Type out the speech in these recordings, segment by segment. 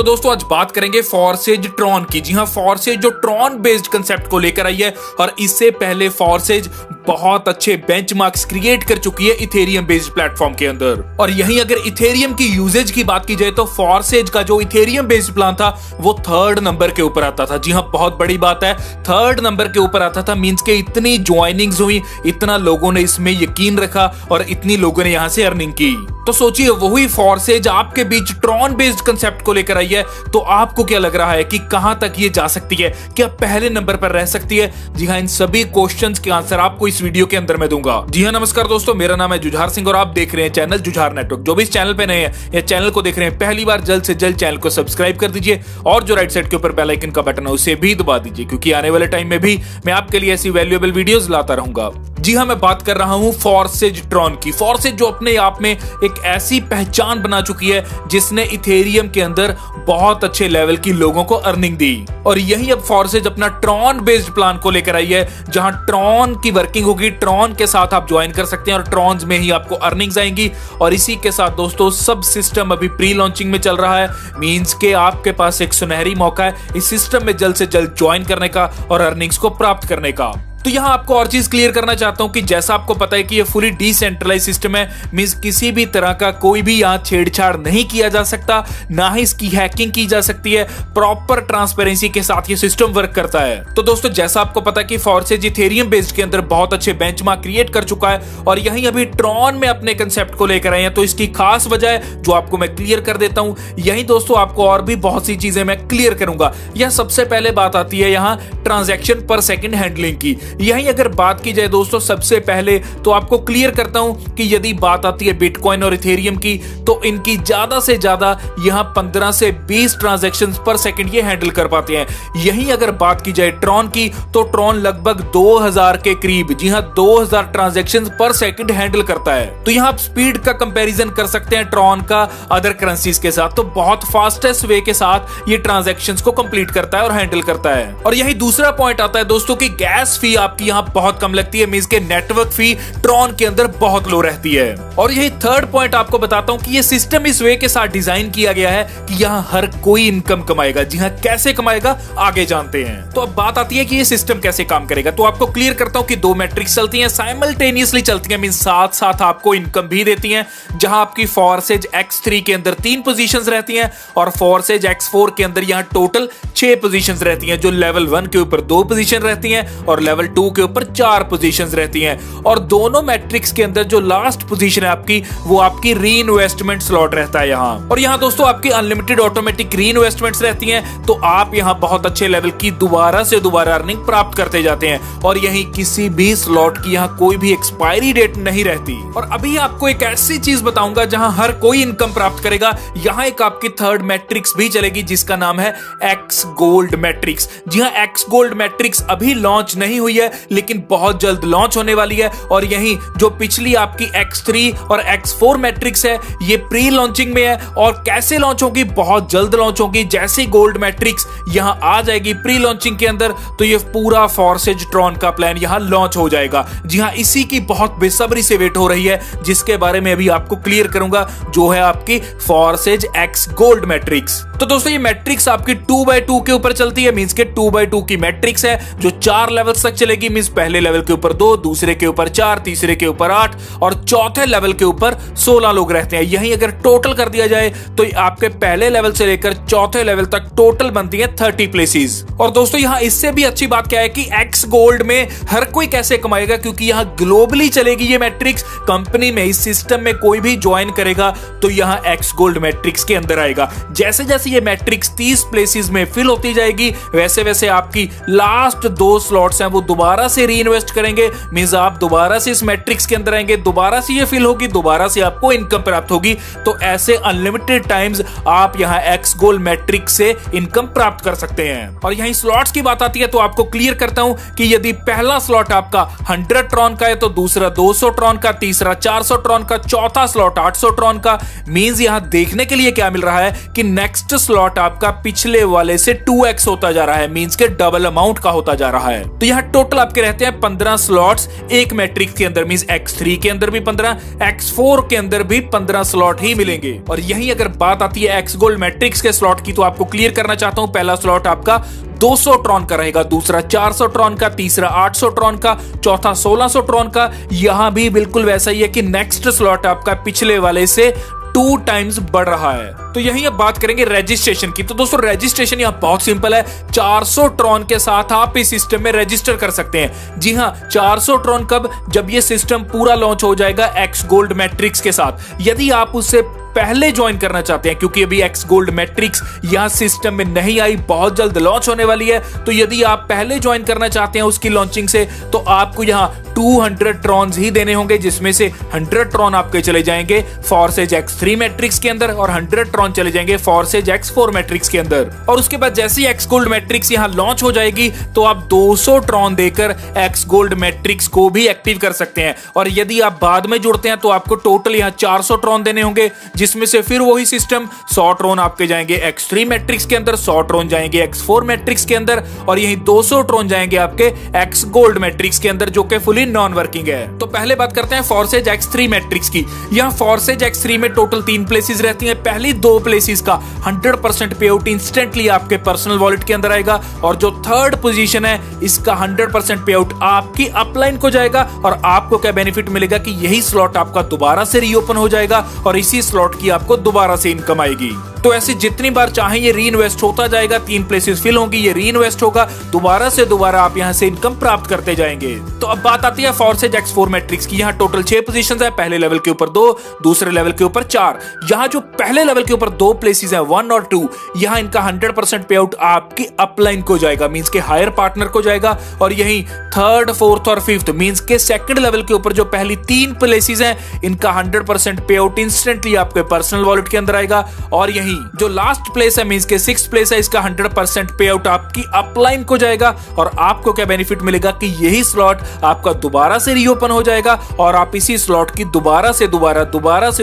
तो दोस्तों आज बात करेंगे फॉर्सेज ट्रॉन की। जी हां, फॉर्सेज जो ट्रॉन बेस्ड कंसेप्ट को लेकर आई है और इससे पहले फॉर्सेज बहुत अच्छे बेंचमार्क्स क्रिएट कर चुकी है इथेरियम बेस्ड प्लेटफॉर्म के अंदर। और यहीं अगर इथेरियम की यूजेज की बात की जाए तो फॉर्सेज का जो इथेरियम बेस्ड प्लान था वो 3rd नंबर के ऊपर आता था। जी हां, बहुत बड़ी बात है, 3rd नंबर के ऊपर आता था। मींस के इतनी ज्वाइनिंग्स हुई, इतना लोगों ने इसमें यकीन रखा और इतनी लोगों ने यहां से अर्निंग की। तो सोचिए वही फोर्सेज आपके बीच ट्रॉन बेस्ड कंसेप्ट को लेकर आई है, तो आपको क्या लग रहा है कि कहां तक ये जा सकती है? क्या पहले नंबर पर रह सकती है? जी हां, इन सभी क्वेश्चंस के आंसर आपको इस वीडियो के अंदर मैं दूंगा। जी हां, नमस्कार दोस्तों, मेरा नाम है जुझार सिंह और आप देख रहे हैं चैनल जुझार नेटवर्क। जो भी इस चैनल पे नए हैं या चैनल को देख रहे हैं पहली बार, जल्द से जल्द चैनल को सब्सक्राइब कर दीजिए और जो राइट साइड के ऊपर बेल आइकन का बटन है उसे भी दबा दीजिए, क्योंकि आने वाले टाइम में भी मैं आपके लिए ऐसी वैल्यूएबल वीडियोस लाता रहूंगा। जी हां, मैं बात कर रहा हूं फॉर्सेज ट्रॉन की। फॉर्सेज जो अपने आप में एक ऐसी पहचान बना चुकी है जिसने इथेरियम के अंदर बहुत अच्छे लेवल की लोगों को अर्निंग दी। और यही अब फॉर्सेज अपना ट्रॉन बेस्ड प्लान को लेकर आई है, जहां ट्रॉन की वर्किंग होगी, ट्रॉन के साथ आप ज्वाइन कर सकते हैं और ट्रॉन्स में ही आपको अर्निंग्स आएंगी। और इसी के साथ दोस्तों सब सिस्टम अभी प्री लॉन्चिंग में चल रहा है। मींस के आपके पास एक सुनहरी मौका है इस सिस्टम में जल्द से जल्द ज्वाइन करने का और अर्निंग्स को प्राप्त करने का। तो यहां आपको और चीज क्लियर करना चाहता हूं कि जैसा आपको पता है कि ये फुली डिसेंट्रलाइज सिस्टम है, मींस किसी भी तरह का कोई भी यहां छेड़छाड़ नहीं किया जा सकता, ना ही इसकी हैकिंग की जा सकती है। प्रॉपर ट्रांसपेरेंसी के साथ ये सिस्टम वर्क करता है। तो दोस्तों जैसा आपको पता है कि फॉर्सेज इथेरियम बेस्ड के अंदर बहुत अच्छे बेंचमार्क क्रिएट कर चुका है और यहीं अभी ट्रॉन में अपने कंसेप्ट को लेकर आए हैं। तो इसकी खास वजह है जो आपको मैं क्लियर कर देता हूं। यहीं दोस्तों आपको और भी बहुत सी चीजें मैं क्लियर करूंगा। यह सबसे पहले बात आती है यहां ट्रांजैक्शन पर सेकंड हैंडलिंग की। यहीं अगर बात की जाए दोस्तों सबसे पहले तो आपको क्लियर करता हूं कि यदि बात आती है बिटकॉइन और इथेरियम की, तो इनकी ज्यादा से ज्यादा यहां 15 से 20 ट्रांजैक्शंस पर सेकंड ये हैंडल कर पाते हैं। यहीं अगर बात की जाए ट्रॉन की, तो ट्रॉन लगभग 2000 के करीब, जी हां 2000 ट्रांजैक्शंस पर सेकंड हैंडल करता है। तो यहां आप स्पीड का कंपैरिजन कर सकते हैं ट्रॉन का अदर करेंसीज के साथ। तो बहुत फास्टेस्ट वे के साथ ये ट्रांजैक्शंस को कंप्लीट करता है और हैंडल करता है। और यही दूसरा पॉइंट आता है दोस्तों कि गैस फी आपकी यहां बहुत कम लगती है। मींस के नेटवर्क फी ट्रॉन के अंदर बहुत लो रहती है। और यही थर्ड पॉइंट आपको बताता हूं कि ये सिस्टम इस वे के साथ डिजाइन किया गया है कि यहां हर कोई इनकम कमाएगा। जी हां, कैसे कमाएगा आगे जानते हैं। तो अब बात आती है कि ये सिस्टम कैसे काम करेगा। तो आपको क्लियर करता हूं कि 2 मैट्रिक्स चलती हैं, साइमल्टेनियसली चलती हैं, मींस साथ साथ आपको इनकम भी देती हैं। जहां आपकी फॉर्सेज X3 के अंदर 3 पोजीशंस रहती हैं और फॉर्सेज X4 के अंदर यहां टोटल 6 पोजीशंस रहती हैं, जो लेवल 1 के ऊपर 2 पोजीशन रहती हैं और लेवल 2 के ऊपर 4 पोजीशंस रहती हैं। और दोनों मैट्रिक्स के अंदर जो लास्ट पोजीशन है आपकी, वो आपकी री इन्वेस्टमेंट स्लॉट रहता है यहां। और यहां दोस्तों आपकी अनलिमिटेड ऑटोमेटिक री इन्वेस्टमेंट्स रहती हैं। तो आप यहां बहुत अच्छे लेवल की दोबारा से दोबारा अर्निंग प्राप्त करते जाते हैं और यहीं किसी भी स्लॉट की यहां कोई भी एक्सपायरी डेट नहीं रहती। और अभी आपको एक ऐसी चीज बताऊंगा जहां हर कोई इनकम प्राप्त करेगा। यहां एक आपकी थर्ड मैट्रिक्स भी चलेगी जिसका नाम है एक्स गोल्ड मैट्रिक्स। जी हां, एक्स गोल्ड मैट्रिक्स अभी लॉन्च नहीं हुई है लेकिन बहुत जल्द लॉन्च होने वाली है। और यहीं जो पिछली आपकी X3 और X4 मैट्रिक्स है ये प्री लॉन्चिंग में है और कैसे लॉन्च होगी, बहुत जल्द लॉन्च होगी। जैसे गोल्ड मैट्रिक्स यहां आ जाएगी प्री लॉन्चिंग के अंदर, तो ये पूरा फॉर्सेज ट्रॉन का प्लान यहां लॉन्च हो जाएगा। जी हां, इसी की बहुत बेसब्री से वेट हो रही है, जिसके बारे में अभी आपको क्लियर करूंगा, जो है आपकी फॉर्सेज एक्स गोल्ड मैट्रिक्स। तो दोस्तों ये मैट्रिक्स आपकी 2x2 के ऊपर चलती है। मींस के 2x2 की मैट्रिक्स है जो 4 लेवल्स तक चलेगी। मींस पहले लेवल के ऊपर 2, दूसरे के ऊपर 4, तीसरे के ऊपर 8 और चौथे लेवल के ऊपर 16 लोग रहते हैं। यहीं अगर टोटल कर दिया जाए तो आपके पहले लेवल से लेकर चौथे लेवल तक टोटल बनती है 30 प्लेसेस। और दोस्तों यहां इससे भी अच्छी बात क्या है कि एक्स गोल्ड में हर कोई कैसे कमाएगा, क्योंकि यहां ग्लोबली चलेगी ये मैट्रिक्स। कंपनी में इस सिस्टम में कोई भी ज्वाइन करेगा तो यहां एक्स गोल्ड मैट्रिक्स के अंदर आएगा। जैसे जैसे ये मैट्रिक्स 30 प्लेसेस में फिल होती जाएगी, वैसे वैसे आपकी लास्ट 2 स्लॉट्स हैं वो दोबारा से री इन्वेस्ट करेंगे। मींस आप दोबारा से इस मैट्रिक्स के अंदर आएंगे, दोबारा से ये फिल होगी, दोबारा से आपको इनकम प्राप्त होगी। तो ऐसे अनलिमिटेड टाइम्स आप यहां एक्स गोल्ड मैट्रिक्स से इनकम प्राप्त कर सकते हैं। और यहीं स्लॉट्स की बात आती है तो आपको क्लियर करता हूं कि यदि पहला स्लॉट आपका 100 ट्रॉन का है तो दूसरा 200 ट्रॉन का, तीसरा 400 ट्रॉन का, चौथा स्लॉट 800 ट्रॉन का। मींस यहां देखने के लिए क्या मिल रहा है कि नेक्स्ट स्लॉट आपका पिछले वाले से 2x होता जा रहा है। मींस के डबल अमाउंट का होता जा रहा है। तो यहां टोटल टोटल आपके रहते हैं 15 स्लॉट्स एक मैट्रिक्स के अंदर, मींस X3 के अंदर भी 15, X4 के अंदर भी 15 स्लॉट ही मिलेंगे। और यही अगर बात आती है X गोल्ड मैट्रिक्स के स्लॉट की, तो आपको क्लियर करना चाहता हूं, पहला स्लॉट आपका 200 ट्रॉन का रहेगा, दूसरा 400 ट्रॉन का, तीसरा 800 ट्रॉन का, चौथा 1600 ट्रॉन का। यहां भी बिल्कुल वैसा ही है कि नेक्स्ट स्लॉट आपका पिछले वाले से 2 टाइम्स बढ़ रहा है। तो यही अब बात करेंगे रजिस्ट्रेशन की। तो दोस्तों रजिस्ट्रेशन यहाँ बहुत सिंपल है, 400 ट्रॉन के साथ आप इस सिस्टम में रजिस्टर कर सकते हैं। जी हाँ, 400 ट्रॉन कब? जब ये सिस्टम पूरा लॉन्च हो जाएगा X गोल्ड मैट्रिक्स के साथ। यदि आप उससे पहले ज्वाइन करना चाहते हैं, क्योंकि अभी X गोल्ड मैट्रिक्स यहां सिस्टम में नहीं आई, बहुत जल्द लॉन्च होने वाली है, तो यदि आप पहले ज्वाइन करना चाहते हैं उसकी लॉन्चिंग से, तो आपको यहां 200 ट्रॉन्स ही देने होंगे, जिसमें से 100 ट्रॉन आपके चले जाएंगे फॉर्सेज X3 मैट्रिक्स के अंदर और 100 ट्रॉन चले जाएंगे फॉर्सेज X4 मैट्रिक्स के अंदर। और उसके बाद जैसे ही X गोल्ड मैट्रिक्स यहां लॉन्च हो जाएगी, तो आप 200 ट्रॉन देकर X गोल्ड मैट्रिक्स को भी एक्टिव कर सकते हैं। और यदि आप बाद में जुड़ते हैं, तो आपको टोटल यहां 400 ट्रॉन देने होंगे, जिसमें से फिर वही सिस्टम 100 ट्रॉन आपके जाएंगे X3 मैट्रिक्स के अंदर, 100 ट्रॉन जाएंगे X4 मैट्रिक्स के अंदर, और यही 200 ट्रॉन जाएंगे आपके X गोल्ड मैट्रिक्स के अंदर, जो कि फुली नॉन वर्किंग है। तो पहले बात करते हैं फॉर्सेज X3 मैट्रिक्स की। यहां फॉर्सेज X3 में टोटल 3 प्लेसेस रहती हैं। पहली 2 प्लेसेस का 100% पे आउट इंस्टेंटली आपके पर्सनल वॉलेट के अंदर आएगा, और जो थर्ड पोजीशन है इसका 100% पे आउट आपकी अपलाइन को जाएगा। और आपको क्या बेनिफिट मिलेगा कि यही स्लॉट आपका दोबारा से रीओपन हो जाएगा और इसी स्लॉट की आपको दोबारा से इनकम आएगी। तो ऐसे जितनी बार चाहें ये री इन्वेस्ट होता जाएगा, 3 प्लेसेस फिल होंगी, ये री इन्वेस्ट होगा, दोबारा से दोबारा आप यहां से इनकम प्राप्त करते जाएंगे। तो अब बात आती है फॉर्सेज X4 मैट्रिक्स की। यहां टोटल 6 पोजीशंस है, पहले लेवल के ऊपर 2, दूसरे लेवल के ऊपर 4। यहां जो पहले लेवल के ऊपर 2 प्लेसेस है 1 और 2, यहां इनका 100% पे आउट आपकी अपलाइन को जाएगा, मींस के हायर पार्टनर को जाएगा। और यही 3rd, 4th और 5th मींस के सेकंड लेवल के ऊपर जो पहली 3 प्लेसेस हैं, इनका 100% पे आउट इंस्टेंटली आपके पर्सनल वॉलेट के अंदर आएगा। और यही जो लास्ट प्लेस है मींस के 6th प्लेस है, इसका 100% पे आउट आपकी अपलाइन को जाएगा। और आपको क्या बेनिफिट मिलेगा कि यही स्लॉट आपका दोबारा से रीओपन हो जाएगा और आप इसी स्लॉट की दोबारा से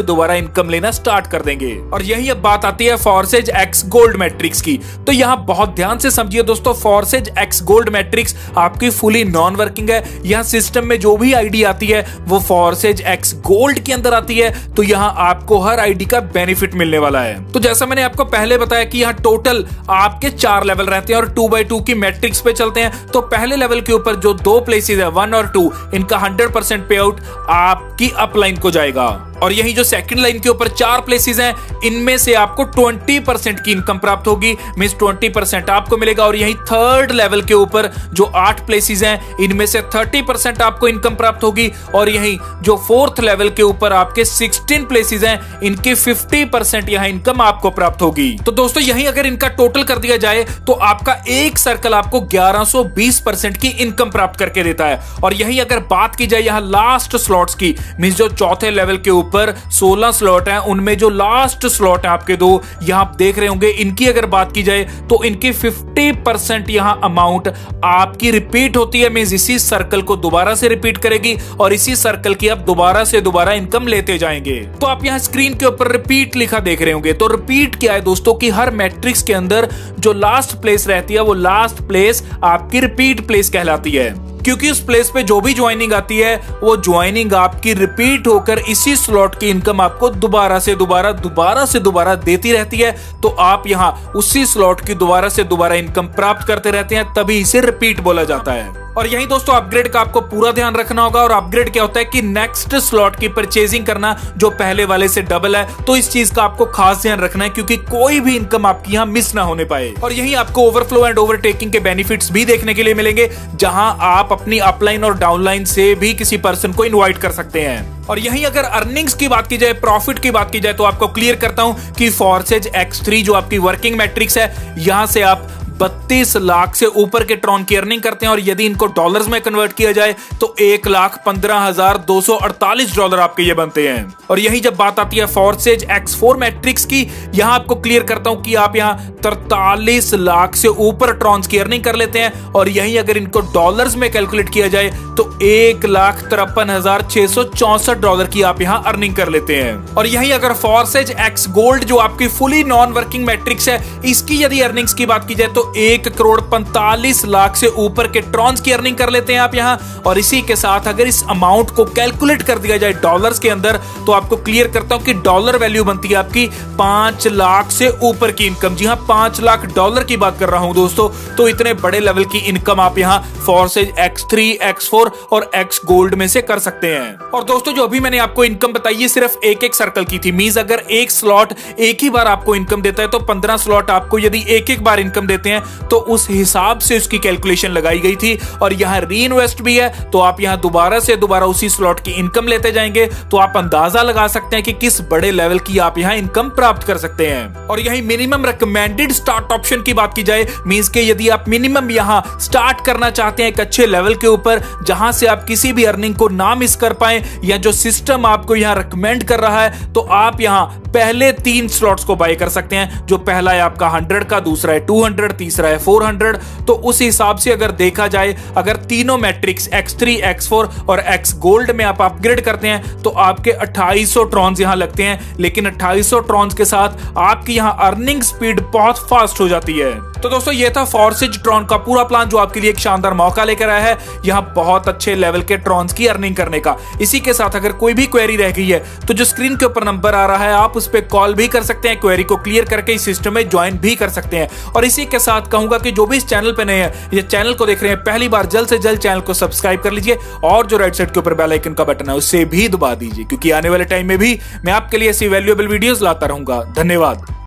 दोबारा इनकम लेना स्टार्ट कर देंगे। और यही अब बात आती है फॉर्सेज X गोल्ड मैट्रिक्स की। तो यहां बहुत ध्यान से समझिए दोस्तों, फॉर्सेज X गोल्ड मैट्रिक्स आपकी फुली नॉन वर्किंग है। यहां सिस्टम में जो भी आईडी आती है वो फॉर्सेज X गोल्ड के अंदर आती है, तो यहां आपको हर आईडी का बेनिफिट मिलने वाला है। तो जैसा मैंने आपको पहले बताया कि यहां टोटल आपके 4 लेवल रहते हैं और 2x2 की मैट्रिक्स पे चलते हैं। तो पहले लेवल के ऊपर जो 2 प्लेसेस है 1 और 2, इनका 100% पे आउट आपकी अपलाइन को जाएगा। और यही जो सेकंड लाइन के ऊपर 4 प्लेसेस हैं, इनमें से आपको 20% की इनकम प्राप्त होगी, मींस 20% आपको मिलेगा। और यही थर्ड लेवल के ऊपर जो 8 प्लेसेस हैं, इनमें से 30% आपको इनकम प्राप्त होगी। और यही जो 4th लेवल के ऊपर आपके 16 प्लेसेस हैं, इनकी 50% यहां इनकम आपको प्राप्त होगी। तो दोस्तों यही अगर इनका टोटल कर दिया जाए, तो आपका एक सर्कल आपको 1120% की इनकम प्राप्त करके देता है। और यही अगर बात की जाए यहां लास्ट स्लॉट्स की, मींस जो चौथे लेवल के ऊपर 16 स्लॉट हैं, उनमें जो लास्ट स्लॉट है आपके 2, यहां आप देख रहे होंगे, इनकी अगर बात की जाए तो इनकी 50% यहां अमाउंट आपकी रिपीट होती है, मींस इसी सर्कल को दोबारा से रिपीट करेगी और इसी सर्कल की आप दोबारा से दोबारा इनकम लेते जाएंगे। तो आप यहां स्क्रीन के ऊपर रिपीट लिखा देख रहे होंगे। तो रिपीट क्या है दोस्तों कि हर मैट्रिक्स के अंदर जो लास्ट प्लेस रहती है, वो लास्ट प्लेस आपकी रिपीट प्लेस कहलाती है, क्योंकि उस प्लेस पे जो भी ज्वाइनिंग आती है, वो ज्वाइनिंग आपकी रिपीट होकर इसी स्लॉट की इनकम आपको दोबारा से दोबारा देती रहती है। तो आप यहां उसी स्लॉट की दोबारा से दोबारा इनकम प्राप्त करते रहते हैं, तभी इसे रिपीट बोला जाता है। और यही दोस्तों अपग्रेड का आपको पूरा ध्यान रखना होगा। और अपग्रेड क्या होता है कि नेक्स्ट स्लॉट की परचेजिंग करना जो पहले वाले से डबल है, तो इस चीज का आपको खास ध्यान रखना है, क्योंकि कोई भी इनकम आपकी यहां मिस ना होने पाए। और यही आपको ओवरफ्लो एंड ओवरटेकिंग के बेनिफिट्स भी देखने के लिए मिलेंगे, जहां आप अपनी अपलाइन और डाउनलाइन से भी किसी पर्सन को इनवाइट कर सकते हैं। और यही अगर अर्निंग्स की बात की जाए, प्रॉफिट की बात की जाए, तो आपको क्लियर करता हूं कि फॉर्सेज X3 जो आपकी वर्किंग मैट्रिक्स है, यहां से आप 32 लाख से ऊपर के ट्रॉन की अर्निंग करते हैं। और यदि इनको डॉलर्स में कन्वर्ट किया जाए तो $1,15,248 आपके ये बनते हैं। और यही जब बात आती है फॉर्सेज X4 मैट्रिक्स की, यहां आपको क्लियर करता हूं कि आप यहां 43 लाख से ऊपर ट्रॉन्स की अर्निंग कर लेते हैं। और यही अगर इनको डॉलर्स में कैलकुलेट किया जाए तो $1,53,664 की आप यहां अर्निंग कर लेते हैं। और यही अगर फॉर्सेज X गोल्ड जो आपकी फुली नॉन वर्किंग मैट्रिक्स है, इसकी यदि अर्निंग्स की बात की जाए तो दोस्तों 1,45,00,000 से ऊपर के ट्रॉन्स की अर्निंग कर लेते हैं आप यहां। और इसी के साथ अगर इस अमाउंट को कैलकुलेट कर दिया जाए डॉलर्स के अंदर तो आपको क्लियर करता हूं कि डॉलर वैल्यू बनती है आपकी 5 लाख से ऊपर की इनकम। जी हां, 5 लाख डॉलर की बात कर रहा हूं दोस्तों। तो इतने बड़े लेवल की इनकम आप यहां फॉर्सेज X3, X4 और X गोल्ड में से कर सकते हैं। और दोस्तों जो अभी मैंने आपको इनकम बताई है सिर्फ एक सर्कल की थी। मींस अगर एक स्लॉट एक ही बार आपको इनकम देता है तो 15 स्लॉट आपको यदि एक बार इनकम देते हैं तो उस हिसाब से उसकी कैलकुलेशन लगाई गई थी। और यहां री इन्वेस्ट भी है तो आप यहां दोबारा से दोबारा उसी स्लॉट की इनकम लेते जाएंगे तो आप अंदाजा लगा सकते हैं कि किस बड़े लेवल की आप यहां इनकम प्राप्त कर सकते हैं। और यही मिनिमम रिकमेंडेड स्टार्ट ऑप्शन की बात की जाए, मींस के यदि आप मिनिमम यहां स्टार्ट करना चाहते हैं एक अच्छे लेवल के ऊपर जहां से आप किसी भी अर्निंग को ना मिस कर पाए या जो सिस्टम आपको यहां रिकमेंड कर रहा है, तो आप यहां पहले 3 स्लॉट्स को बाय कर सकते हैं। जो पहला है आपका 100 का, दूसरा है 200, तीसरा है 400। तो उस हिसाब से अगर देखा जाए, अगर तीनों मैट्रिक्स X3, X4 और X गोल्ड में आप अपग्रेड करते हैं तो आपके 2800 ट्रॉन्स यहां लगते हैं। लेकिन 2800 ट्रॉन्स के साथ आपकी यहां अर्निंग स्पीड बहुत फास्ट हो जाती है। तो दोस्तों ये था फॉर्सेज ट्रॉन का पूरा प्लान जो आपके लिए एक शानदार मौका लेकर आया है यहां बहुत अच्छे लेवल के ट्रॉन्स की अर्निंग करने का। इसी के साथ अगर कोई भी क्वेरी रह गई है तो जो स्क्रीन के ऊपर नंबर आ रहा है आप उस पर कॉल भी कर सकते हैं, क्वेरी को क्लियर करके इस सिस्टम में ज्वाइन भी कर सकते हैं। और इसी के साथ कहूंगा कि जो भी इस चैनल पे नए हैं, ये चैनल को देख रहे हैं पहली बार, जल्द से जल्द चैनल को सब्सक्राइब कर लीजिए और जो राइट साइड के ऊपर बेल आइकन का बटन है उससे भी दबा दीजिए, क्योंकि आने वाले टाइम में भी मैं आपके लिए ऐसी वैल्यूएबल वीडियोस लाता रहूंगा। धन्यवाद।